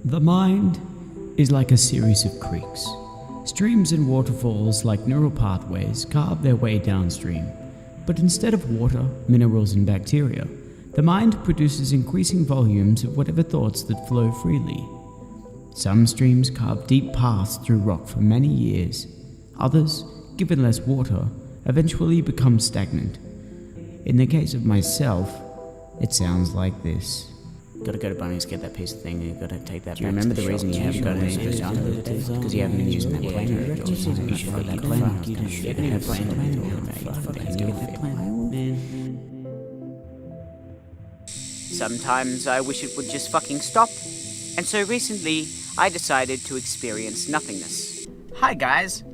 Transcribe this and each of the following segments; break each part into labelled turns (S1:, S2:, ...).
S1: The mind is like a series of creeks. Streams and waterfalls, like neural pathways, carve their way downstream. But instead of water, minerals, and bacteria, the mind produces increasing volumes of whatever thoughts that flow freely. Some streams carve deep paths through rock for many years. Others, given less water, eventually become stagnant. In the case of myself, it sounds like this.
S2: Gotta go to Bunnings, get that piece of thing, you gotta take that.
S3: Do you remember the reason you haven't got any because you haven't been using that plan? You should put that plan. You can have
S2: Sometimes I wish it would just fucking stop. And so recently, I decided to experience nothingness. Hi guys,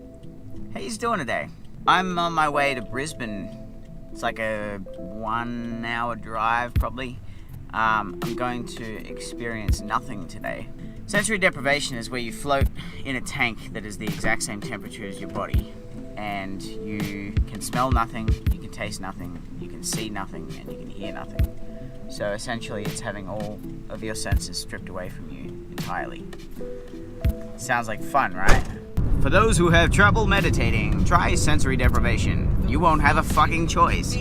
S2: how you doing today? I'm on my way to Brisbane. It's like a 1 hour drive probably. I'm going to experience nothing today. Sensory deprivation is where you float in a tank that is the exact same temperature as your body, and you can smell nothing, you can taste nothing, you can see nothing, and you can hear nothing. So essentially it's having all of your senses stripped away from you entirely. Sounds like fun, right? For those who have trouble meditating, try sensory deprivation. You won't have a fucking choice.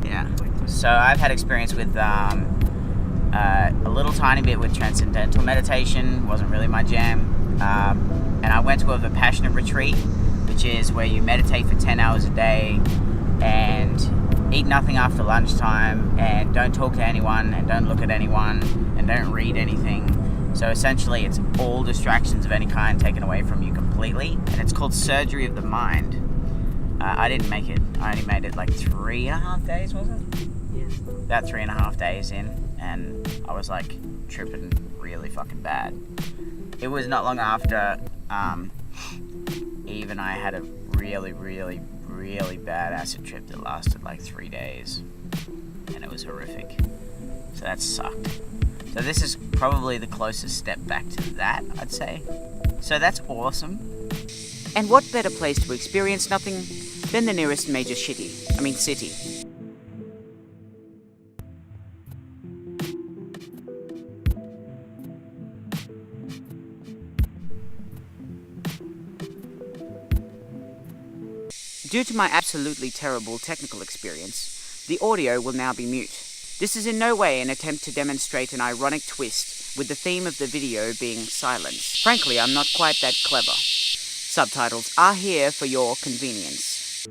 S2: Yeah. So I've had experience with a little tiny bit with transcendental meditation. Wasn't really my jam. And I went to a Vipassana retreat, which is where you meditate for 10 hours a day and eat nothing after lunchtime and don't talk to anyone and don't look at anyone and don't read anything. So essentially it's all distractions of any kind taken away from you completely, and it's called surgery of the mind. I didn't make it. I only made it like 3.5 days, was it? Yeah. About 3.5 days in, and I was like tripping really fucking bad. It was not long after Eve and I had a really bad acid trip that lasted like 3 days, and it was horrific. So that sucked. So this is probably the closest step back to that, I'd say. So that's awesome. And what better place to experience nothing than the nearest major city. Due to my absolutely terrible technical experience, the audio will now be mute. This is in no way an attempt to demonstrate an ironic twist with the theme of the video being silence. Frankly, I'm not quite that clever. Subtitles are here for your convenience.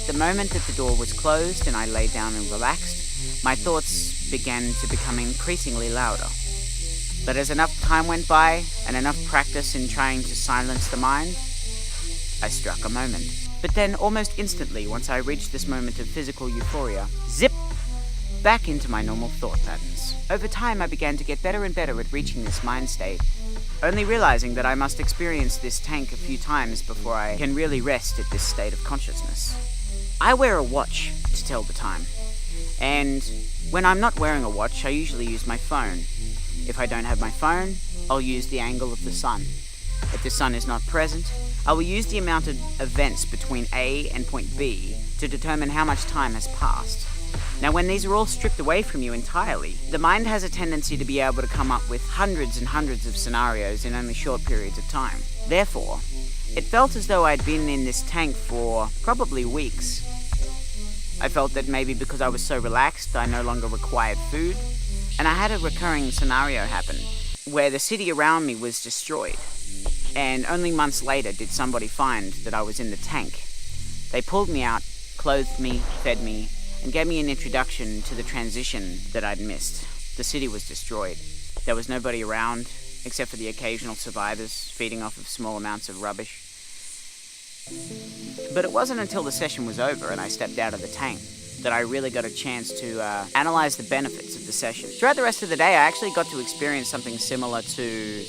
S2: The moment that the door was closed and I lay down and relaxed, my thoughts began to become increasingly louder. But as enough time went by and enough practice in trying to silence the mind, I struck a moment. But then almost instantly, once I reached this moment of physical euphoria, zip, back into my normal thought patterns. Over time, I began to get better and better at reaching this mind state, only realizing that I must experience this tank a few times before I can really rest at this state of consciousness. I wear a watch to tell the time, and when I'm not wearing a watch, I usually use my phone. If I don't have my phone, I'll use the angle of the sun. If the sun is not present, I will use the amount of events between A and point B to determine how much time has passed. Now, when these are all stripped away from you entirely, the mind has a tendency to be able to come up with hundreds and hundreds of scenarios in only short periods of time. Therefore, it felt as though I'd been in this tank for probably weeks. I felt that maybe because I was so relaxed, I no longer required food. And I had a recurring scenario happen where the city around me was destroyed. And only months later did somebody find that I was in the tank. They pulled me out, clothed me, fed me, and gave me an introduction to the transition that I'd missed. The city was destroyed. There was nobody around, except for the occasional survivors feeding off of small amounts of rubbish. But it wasn't until the session was over and I stepped out of the tank that I really got a chance to analyze the benefits of the session. Throughout the rest of the day, I actually got to experience something similar to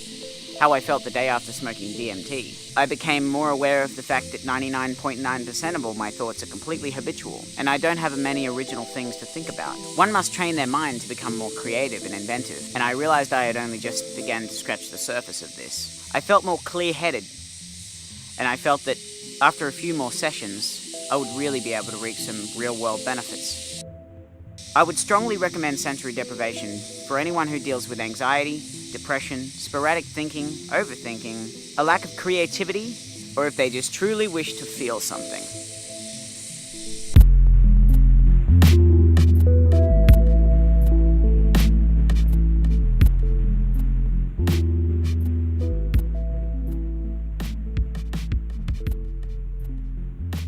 S2: how I felt the day after smoking DMT. I became more aware of the fact that 99.9% of all my thoughts are completely habitual, and I don't have many original things to think about. One must train their mind to become more creative and inventive, and I realized I had only just begun to scratch the surface of this. I felt more clear-headed, and I felt that after a few more sessions, I would really be able to reap some real-world benefits. I would strongly recommend sensory deprivation for anyone who deals with anxiety, depression, sporadic thinking, overthinking, a lack of creativity, or if they just truly wish to feel something.